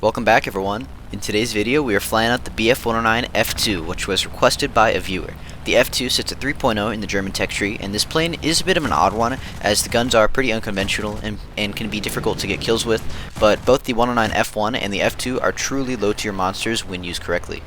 Welcome back, everyone. In today's video we are flying out the Bf-109 F-2, which was requested by a viewer. The F-2 sits at 3.0 in the German tech tree, and this plane is a bit of an odd one as the guns are pretty unconventional and can be difficult to get kills with, but both the 109 F1 and the F2 are truly low tier monsters when used correctly.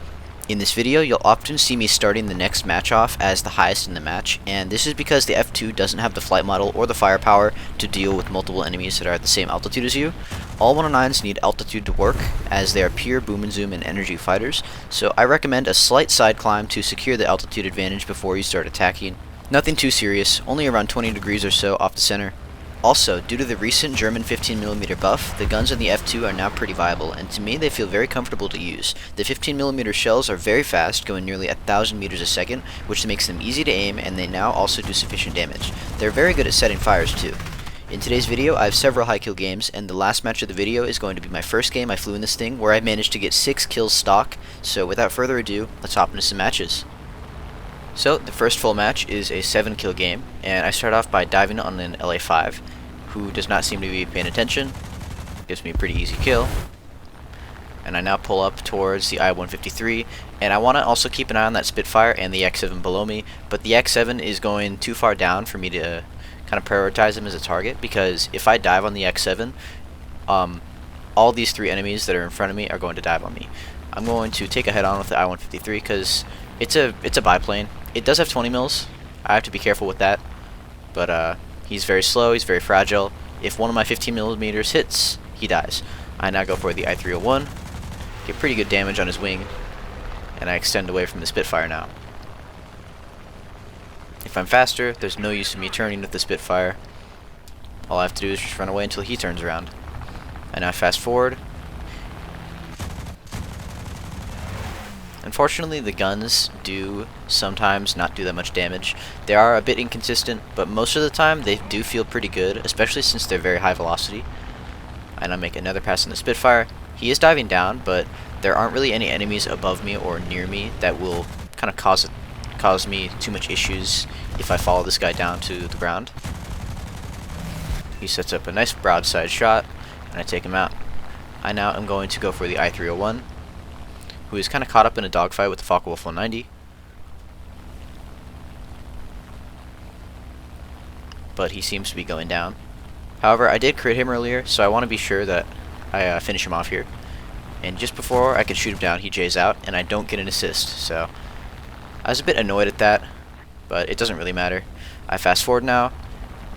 In this video, you'll often see me starting the next match off as the highest in the match, and this is because the F2 doesn't have the flight model or the firepower to deal with multiple enemies that are at the same altitude as you. All 109s need altitude to work, as they are pure boom and zoom and energy fighters, so I recommend a slight side climb to secure the altitude advantage before you start attacking. Nothing too serious, only around 20 degrees or so off the center. Also, due to the recent German 15mm buff, the guns on the F2 are now pretty viable, and to me they feel very comfortable to use. The 15mm shells are very fast, going nearly 1,000 meters a second, which makes them easy to aim, and they now also do sufficient damage. They're very good at setting fires too. In today's video, I have several high kill games, and the last match of the video is going to be my first game I flew in this thing, where I managed to get 6 kills stock, so without further ado, let's hop into some matches. So, the first full match is a 7 kill game, and I start off by diving on an LA5, who does not seem to be paying attention. Gives me a pretty easy kill. And I now pull up towards the I-153, and I want to also keep an eye on that Spitfire and the X7 below me, but the X7 is going too far down for me to kind of prioritize him as a target, because if I dive on the X7, all these 3 enemies that are in front of me are going to dive on me. I'm going to take a head on with the I-153 because it's a biplane. It does have 20 mils. I have to be careful with that, but he's very slow, he's very fragile. If one of my 15mm hits, he dies. I now go for the I-301, get pretty good damage on his wing, and I extend away from the Spitfire now. If I'm faster, there's no use in me turning with the Spitfire. All I have to do is just run away until he turns around. I now fast forward. Unfortunately, the guns do sometimes not do that much damage. They are a bit inconsistent, but most of the time they do feel pretty good, especially since they're very high velocity. And I make another pass on the Spitfire. He is diving down, but there aren't really any enemies above me or near me that will kind of cause me too much issues if I follow this guy down to the ground. He sets up a nice broadside shot, and I take him out. I now am going to go for the I-301, who is kind of caught up in a dogfight with the Focke-Wulf 190. But he seems to be going down. However, I did crit him earlier, so I want to be sure that I finish him off here. And just before I can shoot him down, he J's out, and I don't get an assist, so I was a bit annoyed at that, but it doesn't really matter. I fast forward now,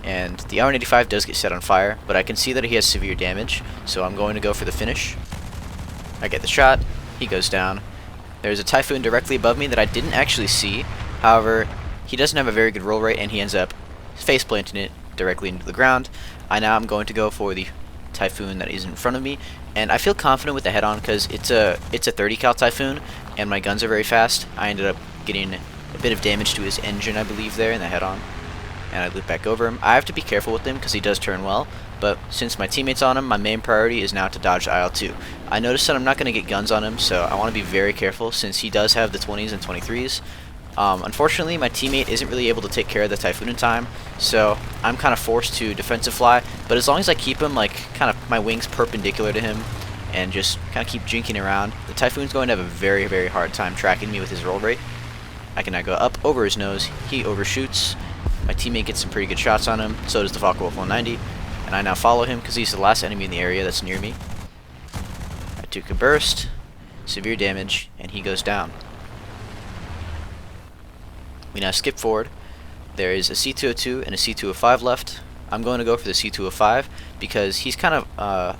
and the R185 does get set on fire, but I can see that he has severe damage, so I'm going to go for the finish. I get the shot. He goes down. There's a Typhoon directly above me that I didn't actually see. However, he doesn't have a very good roll rate, and he ends up face planting it directly into the ground. I now am going to go for the Typhoon that is in front of me, and I feel confident with the head-on because it's a 30 cal Typhoon, and my guns are very fast. I ended up getting a bit of damage to his engine, I believe, there in the head-on, and I loop back over him. I have to be careful with him because he does turn well, but since my teammate's on him, my main priority is now to dodge the IL-2. I noticed that I'm not going to get guns on him, so I want to be very careful since he does have the 20s and 23s. Unfortunately, my teammate isn't really able to take care of the Typhoon in time, so I'm kind of forced to defensive fly, but as long as I keep him, like, kind of my wings perpendicular to him and just kind of keep jinking around, the Typhoon's going to have a very, very hard time tracking me with his roll rate. I can now go up over his nose, he overshoots, my teammate gets some pretty good shots on him, so does the Focke-Wulf 190, and I now follow him because he's the last enemy in the area that's near me. I took a burst, severe damage, and he goes down. We now skip forward. There is a C202 and a C205 left. I'm going to go for the C205 because he's kind of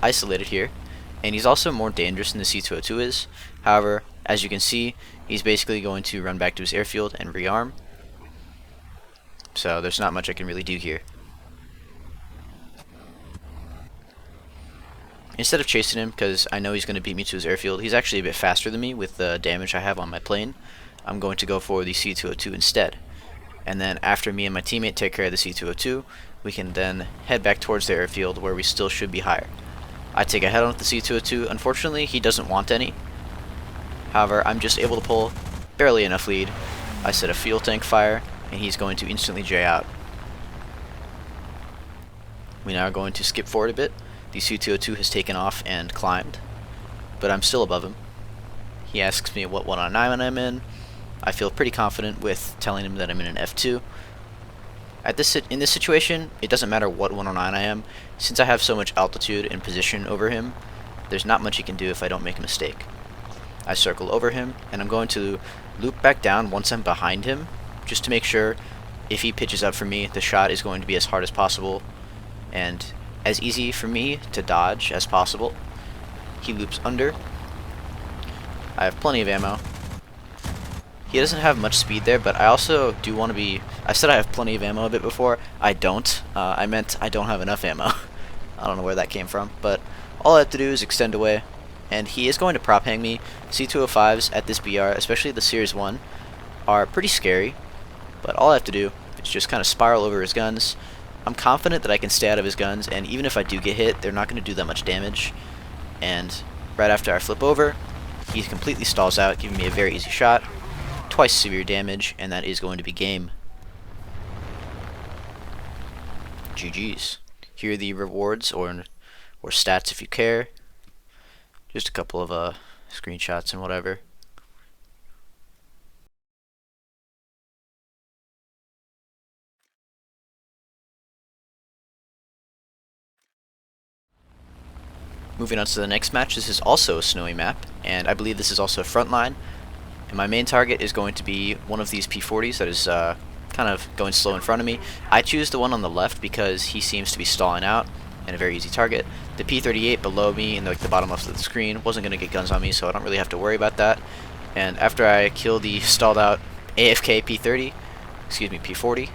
isolated here, and he's also more dangerous than the C202 is. However, as you can see, he's basically going to run back to his airfield and rearm. So there's not much I can really do here. Instead of chasing him, because I know he's going to beat me to his airfield, he's actually a bit faster than me with the damage I have on my plane. I'm going to go for the C202 instead. And then after me and my teammate take care of the C202, we can then head back towards the airfield where we still should be higher. I take a head on with the C202. Unfortunately, he doesn't want any. However, I'm just able to pull barely enough lead. I set a fuel tank fire, and he's going to instantly J out. We now are going to skip forward a bit. The C202 has taken off and climbed. but I'm still above him. He asks me what 109 I'm in. I feel pretty confident with telling him that I'm in an F-2. In this situation, it doesn't matter what 109 I am, since I have so much altitude and position over him, there's not much he can do if I don't make a mistake. I circle over him, and I'm going to loop back down once I'm behind him, just to make sure if he pitches up for me, the shot is going to be as hard as possible, and as easy for me to dodge as possible. He loops under. I have plenty of ammo. He doesn't have much speed there, but I also do want to be... I said I have plenty of ammo a bit before. I don't. I meant I don't have enough ammo. I don't know where that came from, but all I have to do is extend away, and he is going to prop hang me. C205s at this BR, especially the Series 1, are pretty scary, but all I have to do is just kind of spiral over his guns. I'm confident that I can stay out of his guns, and even if I do get hit, they're not going to do that much damage. And right after I flip over, he completely stalls out, giving me a very easy shot. Twice severe damage, and that is going to be game. GG's. Here are the rewards, or stats if you care. Just a couple of screenshots and whatever. Moving on to the next match, this is also a snowy map, and I believe this is also a frontline. And my main target is going to be one of these P40s that is kind of going slow in front of me. I choose the one on the left because he seems to be stalling out, and a very easy target. The P38 below me in the bottom left of the screen wasn't going to get guns on me, so I don't really have to worry about that. And after I kill the stalled out AFK P40,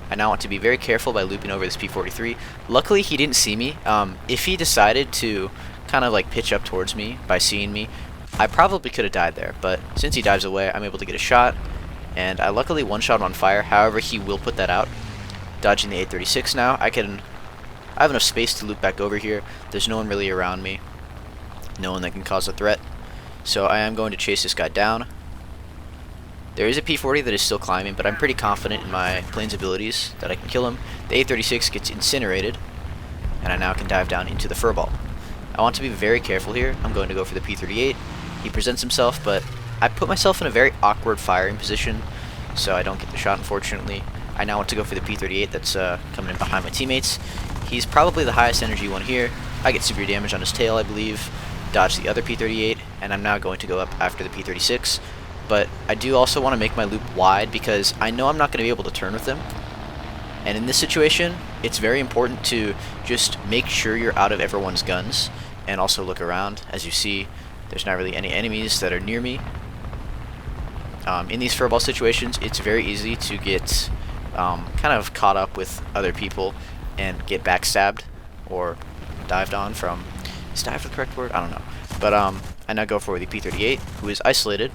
I now want to be very careful by looping over this P43. Luckily, he didn't see me. If he decided to kind of like pitch up towards me by seeing me, I probably could have died there, but since he dives away, I'm able to get a shot, and I luckily one-shot on fire. However, he will put that out. Dodging the 836 now. I have enough space to loop back over here. There's no one really around me, no one that can cause a threat, so I am going to chase this guy down. There is a P40 that is still climbing, but I'm pretty confident in my plane's abilities that I can kill him. The 836 gets incinerated, and I now can dive down into the furball. I want to be very careful here. I'm going to go for the P38. He presents himself, but I put myself in a very awkward firing position, so I don't get the shot, unfortunately. I now want to go for the P38 that's coming in behind my teammates. He's probably the highest energy one here. I get severe damage on his tail, I believe. Dodge the other P38, and I'm now going to go up after the P36. But I do also want to make my loop wide because I know I'm not going to be able to turn with him. And in this situation, it's very important to just make sure you're out of everyone's guns and also look around. As you see, there's not really any enemies that are near me. In these furball situations, it's very easy to get kind of caught up with other people and get backstabbed or dived on from... Is dive the correct word? I don't know. But I now go for the P38, who is isolated.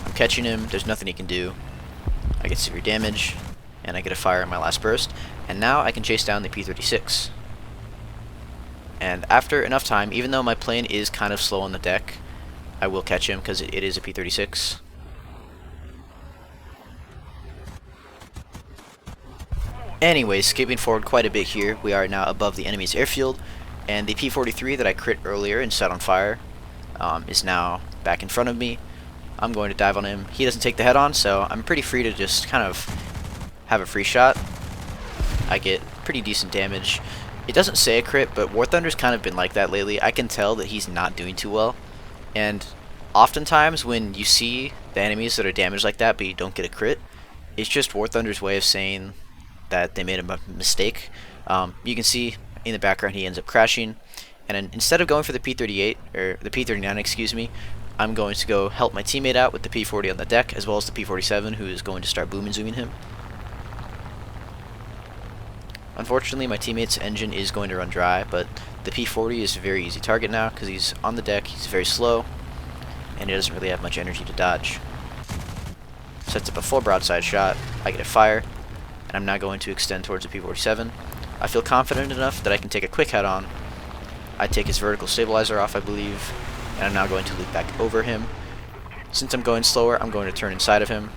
I'm catching him. There's nothing he can do. I get severe damage, and I get a fire in my last burst. And now I can chase down the P36. And after enough time, even though my plane is kind of slow on the deck, I will catch him because it is a P36. Anyways, skipping forward quite a bit here, we are now above the enemy's airfield, and the P43 that I crit earlier and set on fire is now back in front of me. I'm going to dive on him. He doesn't take the head on, so I'm pretty free to just kind of have a free shot. I get pretty decent damage. It doesn't say a crit, but War Thunder's kind of been like that lately. I can tell that he's not doing too well. And oftentimes when you see the enemies that are damaged like that but you don't get a crit, it's just War Thunder's way of saying that they made a mistake. You can see in the background he ends up crashing. And then instead of going for the P38, or the P39, excuse me, I'm going to go help my teammate out with the P40 on the deck, as well as the P47, who is going to start boom and zooming him. Unfortunately, my teammate's engine is going to run dry, but the P40 is a very easy target now because he's on the deck, he's very slow, and he doesn't really have much energy to dodge. Sets up a full broadside shot, I get a fire, and I'm now going to extend towards the P47. I feel confident enough that I can take a quick head on. I take his vertical stabilizer off, I believe, and I'm now going to loop back over him. Since I'm going slower, I'm going to turn inside of him.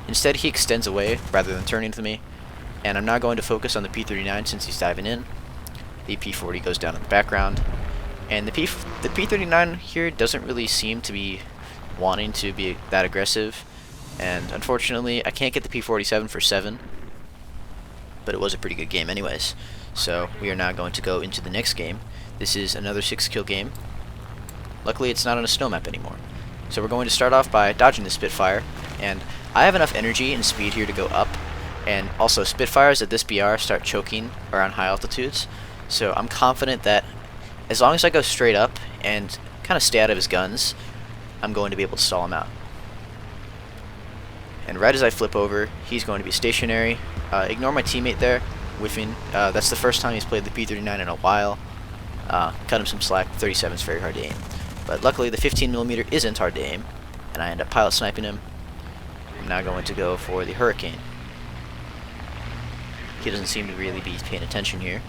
Instead, he extends away rather than turning to me. And I'm now going to focus on the P39 since he's diving in. The P40 goes down in the background. And the P-39 here doesn't really seem to be wanting to be that aggressive, and unfortunately I can't get the P-47 for 7, but it was a pretty good game anyways. So we are now going to go into the next game. This is another 6-kill game. Luckily it's not on a snow map anymore. So we're going to start off by dodging the Spitfire, and I have enough energy and speed here to go up, and also Spitfires at this BR start choking around high altitudes, so I'm confident that as long as I go straight up and kind of stay out of his guns, I'm going to be able to stall him out. And right as I flip over, he's going to be stationary. Ignore my teammate there, whiffing. That's the first time he's played the P-39 in a while. Cut him some slack. 37 is very hard to aim. But luckily the 15mm isn't hard to aim, and I end up pilot sniping him. I'm now going to go for the Hurricane. He doesn't seem to really be paying attention here.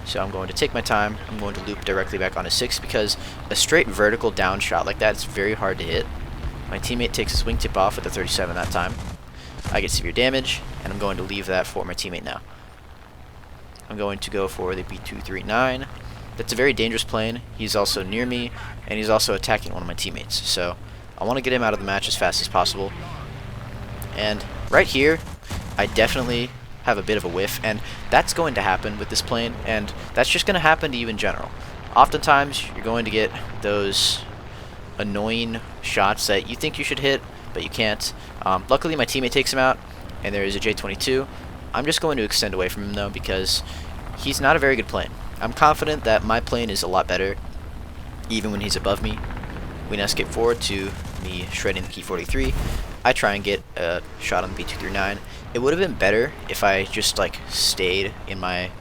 So I'm going to take my time. I'm going to loop directly back on a 6 because a straight vertical down shot like that is very hard to hit. My teammate takes his wingtip off with the 37 that time. I get severe damage, and I'm going to leave that for my teammate now. I'm going to go for the B-239. That's a very dangerous plane. He's also near me, and he's also attacking one of my teammates. So I want to get him out of the match as fast as possible. And right here, I definitely have a bit of a whiff, and that's going to happen with this plane, and that's just going to happen to you in general. Oftentimes, you're going to get those annoying shots that you think you should hit, but you can't. Luckily, my teammate takes him out, and there is a J-22. I'm just going to extend away from him, though, because he's not a very good plane. I'm confident that my plane is a lot better, even when he's above me. We now skip forward to me shredding the P-43. I try and get a shot on the B-239. It would have been better if I just like stayed in my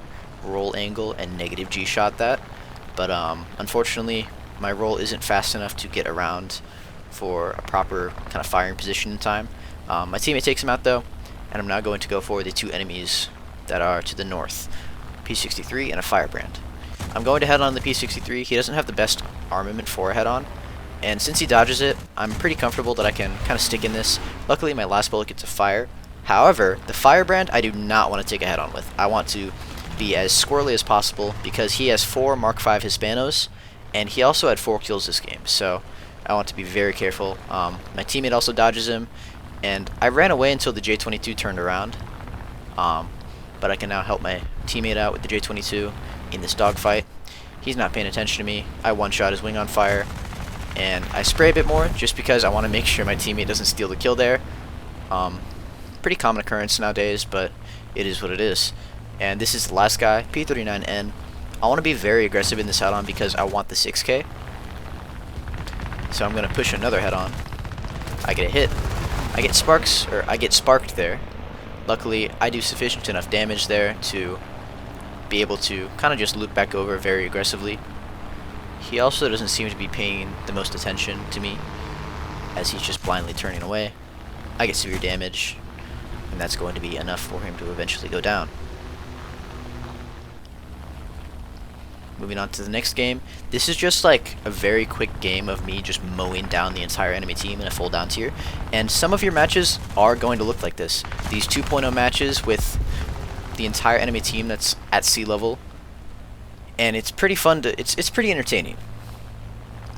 roll angle and negative G shot that, but unfortunately my roll isn't fast enough to get around for a proper kind of firing position in time. My teammate takes him out though, and I'm now going to go for the two enemies that are to the north, P-63 and a Firebrand. I'm going to head on the P-63. He doesn't have the best armament for a head on, and since he dodges it, I'm pretty comfortable that I can kind of stick in this. Luckily my last bullet gets a fire. However, the Firebrand I do not want to take a head on with. I want to be as squirrely as possible because he has 4 Mark V Hispanos, and he also had 4 kills this game, so I want to be very careful. My teammate also dodges him, and I ran away until the J-22 turned around, but I can now help my teammate out with the J-22 in this dogfight. He's not paying attention to me. I one-shot his wing on fire, and I spray a bit more just because I want to make sure my teammate doesn't steal the kill there. Pretty common occurrence nowadays, but it is what it is. And this is the last guy, P-39N. I want to be very aggressive in this head-on because I want the 6K. So I'm going to push another head-on. I get a hit. I get sparked there. Luckily, I do sufficient enough damage there to be able to kind of just loop back over very aggressively. He also doesn't seem to be paying the most attention to me, as he's just blindly turning away. I get severe damage, and that's going to be enough for him to eventually go down. Moving on to the next game. This is just like a very quick game of me just mowing down the entire enemy team in a full down tier, and some of your matches are going to look like this. These 2.0 matches with the entire enemy team that's at sea level, and it's pretty fun to, it's pretty entertaining.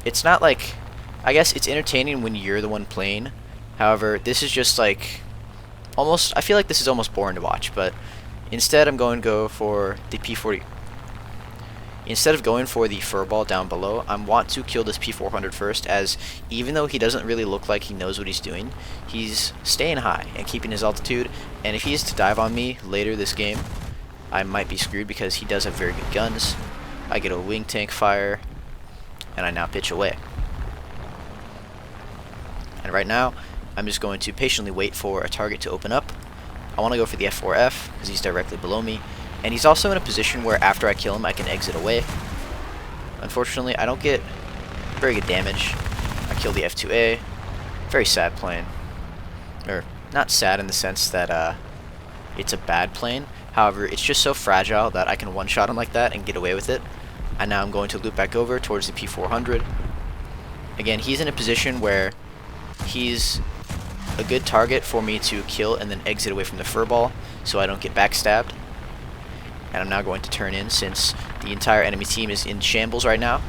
It's not like, I guess it's entertaining when you're the one playing. However, this is just like almost, I feel like this is almost boring to watch, but instead I'm going to go for the P-40. Instead of going for the furball down below, I want to kill this P-400 first, as even though he doesn't really look like he knows what he's doing, he's staying high and keeping his altitude, and if he is to dive on me later this game, I might be screwed because he does have very good guns. I get a wing tank fire, and I now pitch away. And right now, I'm just going to patiently wait for a target to open up. I want to go for the F-4F because he's directly below me, and he's also in a position where after I kill him I can exit away. Unfortunately, I don't get very good damage. I kill the F-2A. Very sad plane. Or, not sad in the sense that it's a bad plane. However, it's just so fragile that I can one-shot him like that and get away with it. And now I'm going to loop back over towards the P-400. Again, he's in a position where he's a good target for me to kill and then exit away from the furball so I don't get backstabbed. And I'm now going to turn in since the entire enemy team is in shambles right now.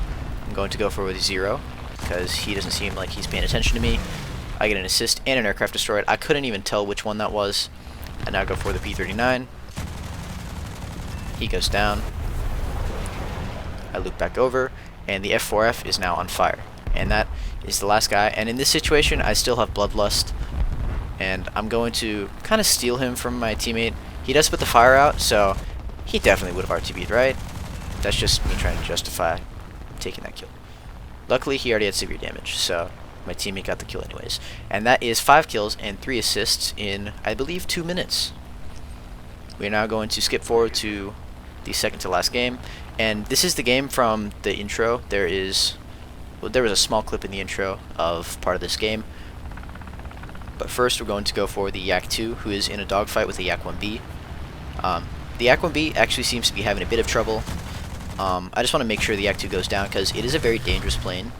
going to go for with 0 because he doesn't seem like he's paying attention to me. I get an assist and an aircraft destroyed. I couldn't even tell which one that was. I now go for the P-39. He goes down. I loop back over, and the F-4F is now on fire. And that is the last guy. And in this situation, I still have Bloodlust, and I'm going to kind of steal him from my teammate. He does put the fire out, so he definitely would have RTB'd, right? That's just me trying to justify taking that kill. Luckily, he already had severe damage, so my teammate got the kill anyways. And that is 5 kills and 3 assists in, I believe, 2 minutes. We are now going to skip forward to the second to last game, and this is the game from the intro. There was a small clip in the intro of part of this game, but first we're going to go for the Yak-2, who is in a dogfight with the Yak-1B. The Yak-1B actually seems to be having a bit of trouble. I just want to make sure the Yak-2 goes down because it is a very dangerous plane.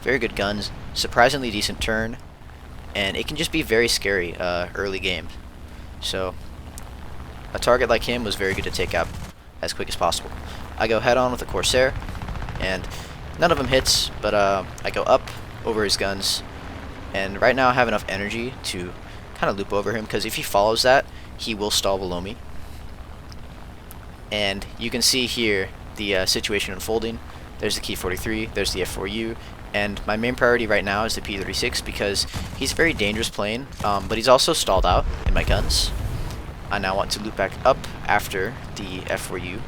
Very good guns, surprisingly decent turn, and it can just be very scary early game. So a target like him was very good to take out as quick as possible. I go head on with the Corsair, and none of them hits, but I go up over his guns, and right now I have enough energy to kind of loop over him because if he follows that, he will stall below me. And you can see here the situation unfolding. There's the Key 43, there's the F4U, and my main priority right now is the P36 because he's a very dangerous plane, but he's also stalled out in my guns. I now want to loop back up after the F4U,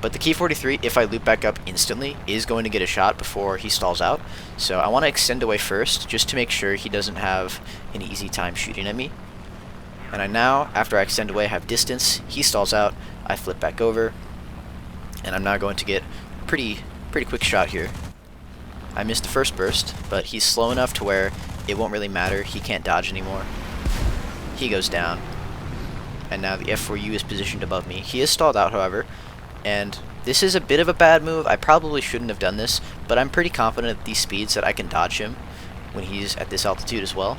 but the Key 43, if I loop back up instantly, is going to get a shot before he stalls out. So I want to extend away first just to make sure he doesn't have an easy time shooting at me. And I now, after I extend away, have distance. He stalls out, I flip back over, and I'm now going to get a pretty quick shot here. I missed the first burst, but he's slow enough to where it won't really matter. He can't dodge anymore. He goes down, and now the F4U is positioned above me. He is stalled out, however, and this is a bit of a bad move. I probably shouldn't have done this, but I'm pretty confident at these speeds that I can dodge him when he's at this altitude as well.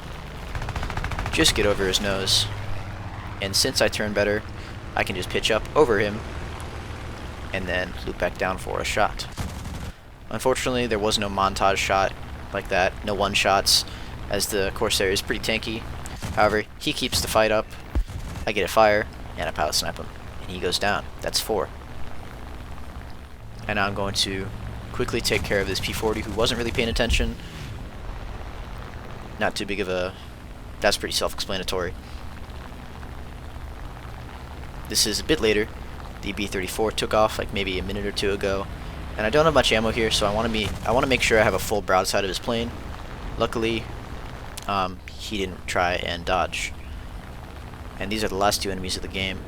Just get over his nose, and since I turn better, I can just pitch up over him and then loop back down for a shot. Unfortunately, there was no montage shot like that, no one-shots, as the Corsair is pretty tanky. However, he keeps the fight up. I get a fire, and I pilot snipe him, and he goes down. That's 4. And now I'm going to quickly take care of this P40 who wasn't really paying attention. Not too big of a... That's pretty self-explanatory. This is a bit later. The B-34 took off like maybe a minute or 2 ago, and I don't have much ammo here, so I want to make sure I have a full broadside of his plane. Luckily, he didn't try and dodge. And these are the last 2 enemies of the game.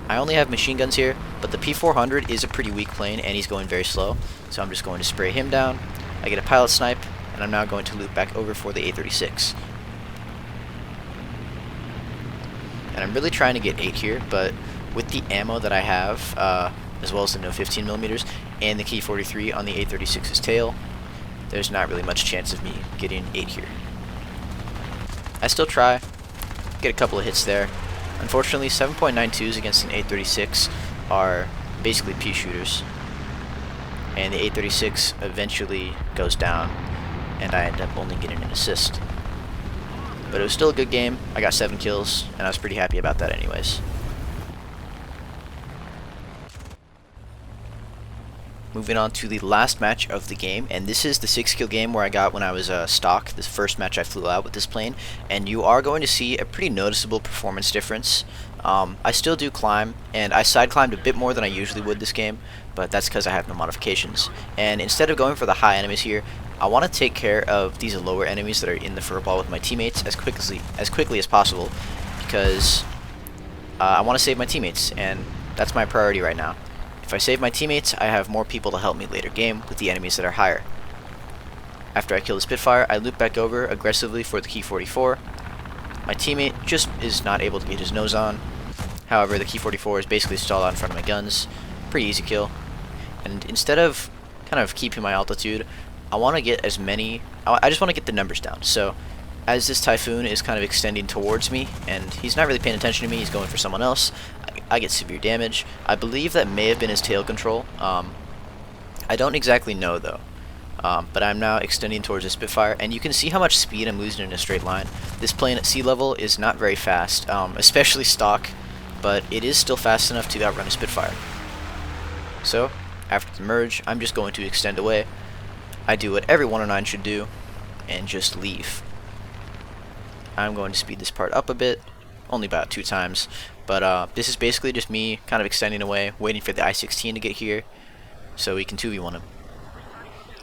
I only have machine guns here, but the P400 is a pretty weak plane, and he's going very slow, so I'm just going to spray him down. I get a pilot snipe, and I'm now going to loop back over for the A-36. And I'm really trying to get 8 here, but with the ammo that I have, as well as the no 15mm, and the Key 43 on the A-36's tail, there's not really much chance of me getting 8 here. I still try, get a couple of hits there. Unfortunately, 7.92s against an A-36 are basically pea shooters, and the A-36 eventually goes down, and I end up only getting an assist. But it was still a good game. I got 7 kills, and I was pretty happy about that anyways. Moving on to the last match of the game, and this is the 6-kill game where I got when I was stock, the first match I flew out with this plane, and you are going to see a pretty noticeable performance difference. I still do climb, and I side climbed a bit more than I usually would this game, but that's because I have no modifications. And instead of going for the high enemies here, I want to take care of these lower enemies that are in the furball with my teammates as quickly as possible, because I want to save my teammates, and that's my priority right now. If I save my teammates, I have more people to help me later game with the enemies that are higher. After I kill the Spitfire, I loop back over aggressively for the Key 44. My teammate just is not able to get his nose on. However, the Key 44 is basically stalled out in front of my guns. Pretty easy kill. And instead of kind of keeping my altitude, I want to get as many... I just want to get the numbers down. So, as this Typhoon is kind of extending towards me, and he's not really paying attention to me, he's going for someone else, I get severe damage. I believe that may have been his tail control. I don't exactly know though, but I'm now extending towards the Spitfire, and you can see how much speed I'm losing in a straight line. This plane at sea level is not very fast, especially stock, but it is still fast enough to outrun a Spitfire. So, after the merge, I'm just going to extend away. I do what every 109 should do, and just leave. I'm going to speed this part up a bit, only about 2 times, but this is basically just me kind of extending away, waiting for the I-16 to get here, so we can 2v1 him.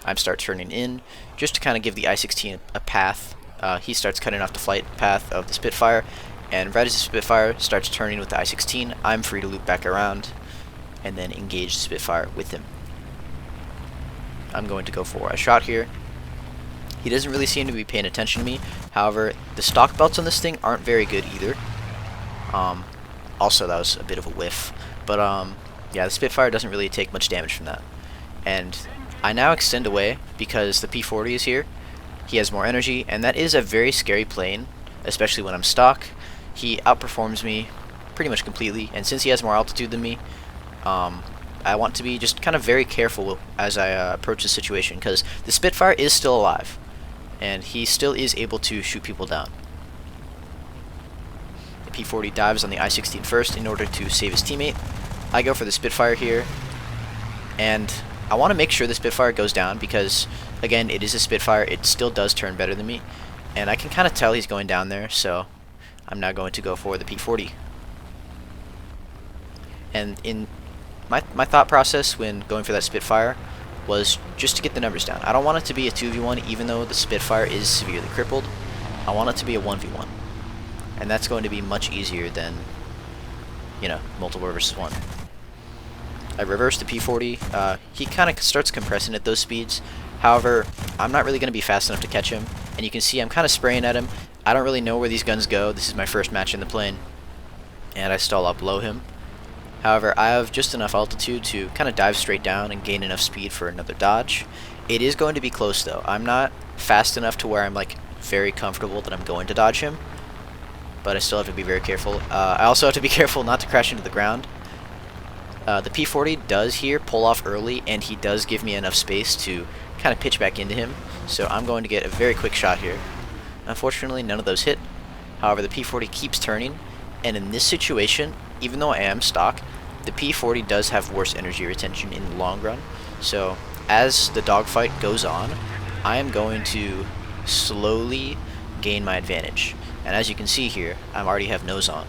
I start turning in, just to kind of give the I-16 a path. He starts cutting off the flight path of the Spitfire, and right as the Spitfire starts turning with the I-16, I'm free to loop back around, and then engage the Spitfire with him. I'm going to go for a shot here. He doesn't really seem to be paying attention to me. However, the stock belts on this thing aren't very good either. Also, that was a bit of a whiff. But yeah, the Spitfire doesn't really take much damage from that. And I now extend away because the P-40 is here. He has more energy, and that is a very scary plane, especially when I'm stock. He outperforms me pretty much completely, and since he has more altitude than me, I want to be just kind of very careful as I approach the situation, because the Spitfire is still alive, and he still is able to shoot people down. The P-40 dives on the I-16 first in order to save his teammate. I go for the Spitfire here, and I want to make sure the Spitfire goes down because, again, it is a Spitfire. It still does turn better than me, and I can kind of tell he's going down there, so I'm now going to go for the P-40. And in my thought process when going for that Spitfire was just to get the numbers down. I don't want it to be a 2v1 even though the Spitfire is severely crippled. I want it to be a 1v1. And that's going to be much easier than, you know, multiple versus 1. I reverse the P-40. He kind of starts compressing at those speeds. However, I'm not really going to be fast enough to catch him. And you can see I'm kind of spraying at him. I don't really know where these guns go. This is my first match in the plane. And I stall out below him. However, I have just enough altitude to kind of dive straight down and gain enough speed for another dodge. It is going to be close though. I'm not fast enough to where I'm like very comfortable that I'm going to dodge him, but I still have to be very careful. I also have to be careful not to crash into the ground. The P-40 does here pull off early, and he does give me enough space to kind of pitch back into him, so I'm going to get a very quick shot here. Unfortunately, none of those hit. However, the P-40 keeps turning, and in this situation, even though I am stock, the P-40 does have worse energy retention in the long run. So as the dogfight goes on, I am going to slowly gain my advantage. And as you can see here, I already have nose on.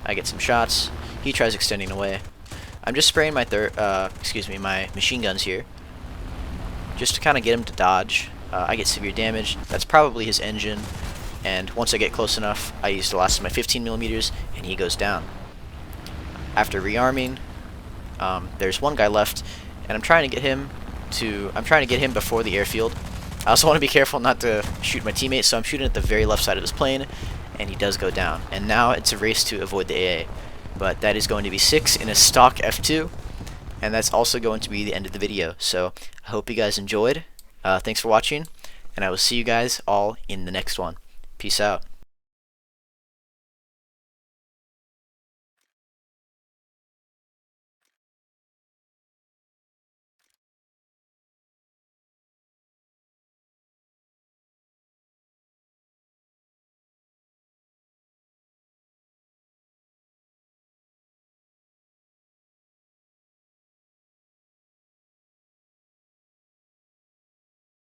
I get some shots. He tries extending away. I'm just spraying my my machine guns here, just to kind of get him to dodge. I get severe damage. That's probably his engine. And once I get close enough, I use the last of my 15mm, and he goes down. After rearming, there's one guy left, and I'm trying to get him before the airfield. I also want to be careful not to shoot my teammate, so I'm shooting at the very left side of his plane, and he does go down. And now it's a race to avoid the AA. But that is going to be 6 in a stock F-2, and that's also going to be the end of the video. So I hope you guys enjoyed. Thanks for watching, and I will see you guys all in the next one. Peace out.